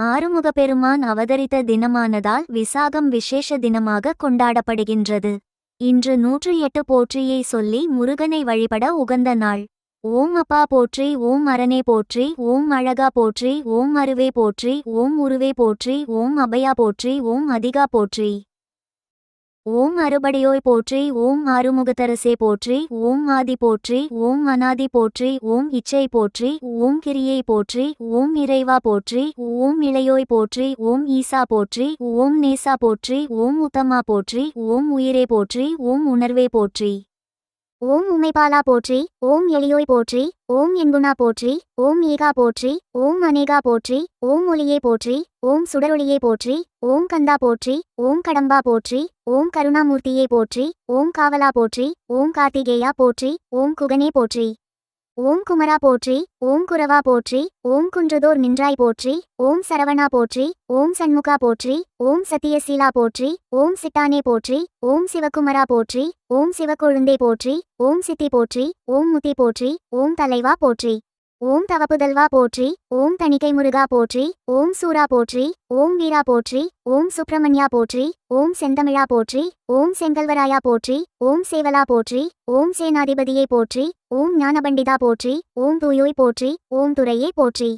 ஆறுமுகப்பெருமான் அவதரித்த தினமானதால் விசாகம் விசேஷ தினமாக கொண்டாடப்படுகின்றது. இன்று 108 போற்றியை சொல்லி முருகனை வழிபட உகந்த நாள். ஓம் அப்பா போற்றி, ஓம் அரணே போற்றி, ஓம் அழகா போற்றி, ஓம் அருவே போற்றி, ஓம் உருவே போற்றி, ஓம் அபயா போற்றி, ஓம் அதிகா போற்றி, ஓம் அறுபடையோய் போற்றி, ஓம் ஆறுமுகத்தரசே போற்றி, ஓம் ஆதி போற்றி, ஓம் அநாதி போற்றி, ஓம் இச்சை போற்றி, ஓம் கிரியை போற்றி, ஓம் இறைவா போற்றி, ஓம் இளையோய் போற்றி, ஓம் ஈசா போற்றி, ஓம் நேசா போற்றி, ஓம் உத்தமா போற்றி, ஓம் உயிரே போற்றி, ஓம் உணர்வே போற்றி, ஓம் உமைபாலா போற்றி, ஓம் எளியோய் போற்றி, ஓம் என்குணா போற்றி, ஓம் ஏகா போற்றி, ஓம் அநேகா போற்றி, ஓம் ஒளியே போற்றி, ஓம் சுடரொளியே போற்றி, ஓம் கந்தா போற்றி, ஓம் கடம்பா போற்றி, ஓம் கருணாமூர்த்தியே போற்றி, ஓம் காவலா போற்றி, ஓம் கார்த்திகேயா போற்றி, ஓம் குகனே போற்றி, ஓம் குமரா போற்றி, ஓம் குரவா போற்றி, ஓம் குன்றுதோர் நின்றாய் போற்றி, ஓம் சரவணா போற்றி, ஓம் சண்முகா போற்றி, ஓம் சத்தியசீலா போற்றி, ஓம் சிட்டானே போற்றி, ஓம் சிவகுமரா போற்றி, ஓம் சிவக்கொழுந்தே போற்றி, ஓம் சித்தி போற்றி, ஓம் முத்தி போற்றி, ஓம் தலைவா போற்றி, ஓம் தவப்புதல்வா போற்றி, ஓம் தணிகை முருகா போற்றி, ஓம் சூரா போற்றி, ஓம் வீரா போற்றி, ஓம் சுப்பிரமணியா போற்றி, ஓம் செந்தமிழா போற்றி, ஓம் செங்கல்வராயா போற்றி, ஓம் சேவலா போற்றி, ஓம் சேனாதிபதியே போற்றி, ஓம் ஞானபண்டிதா போற்றி, ஓம் தூயோய் போற்றி, ஓம் துரையே போற்றி,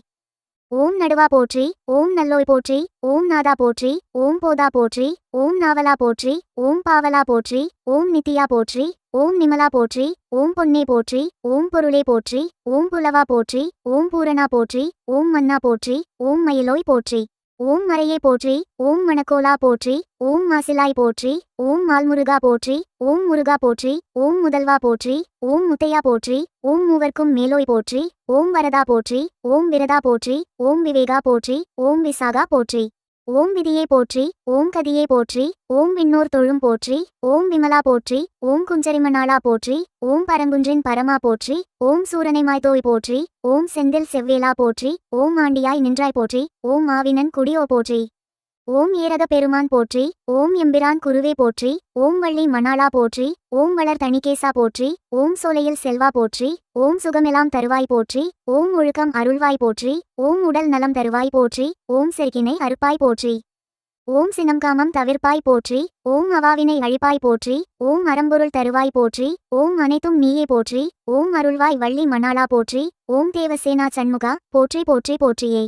ஓம் நடுவா போற்றி, ஓம் நல்லோய் போற்றி, ஓம் நாதா போற்றி, ஓம் போதா போற்றி, ஓம் நாவலா போற்றி, ஓம் பாவலா போற்றி, ஓம் நித்தியா போற்றி, ஓம் நிமலா போற்றி, ஓம் பொன்னே போற்றி, ஓம் பொருளே போற்றி, ஓம் புலவா போற்றி, ஓம் பூரணா போற்றி, ஓம் மன்னா போற்றி, ஓம் மயிலோய் போற்றி, ஓம் மறையே போற்றி, ஓம் மணக்கோலா போற்றி, ஓம் மாசிலாய் போற்றி, ஓம் மால்முருகா போற்றி, ஓம் முருகா போற்றி, ஓம் முதல்வா போற்றி, ஓம் முத்தையா போற்றி, ஓம் மூவர்க்கும் மேலோய் போற்றி, ஓம் வரதா போற்றி, ஓம் விரதா போற்றி, ஓம் விவேகா போற்றி, ஓம் விசாகா போற்றி, ஓம் விதியே போற்றி, ஓம் கதியே போற்றி, ஓம் விண்ணோர் தொழும் போற்றி, ஓம் விமலா போற்றி, ஓம் குஞ்சரிமணாளா போற்றி, ஓம் பரங்குன்றின் பரமா போற்றி, ஓம் சூரனைமாய்தோய் போற்றி, ஓம் செந்தில் செவ்வேலா போற்றி, ஓம் ஆண்டியாய் நின்றாய் போற்றி, ஓம் ஆவினன் குடியோ போற்றி, ஓம் ஏரக பெருமான் போற்றி, ஓம் எம்பிரான் குருவே போற்றி, ஓம் வள்ளி மணாளா போற்றி, ஓம் வளர் தணிகேசா போற்றி, ஓம் சோலையில் செல்வா போற்றி, ஓம் சுகமெலாம் தருவாய் போற்றி, ஓம் ஒழுக்கம் அருள்வாய் போற்றி, ஓம் உடல் நலம் தருவாய் போற்றி, ஓம் செருக்கினை அறுப்பாய் போற்றி, ஓம் சினம்காமம் தவிர்ப்பாய் போற்றி, ஓம் அவாவினை அழிப்பாய் போற்றி, ஓம் அறம்பொருள் தருவாய் போற்றி, ஓம் அனைத்தும் நீயே போற்றி, ஓம் அருள்வாய் வள்ளி மணாளா போற்றி, ஓம் தேவசேனா சண்முகா போற்றி போற்றி போற்றியே.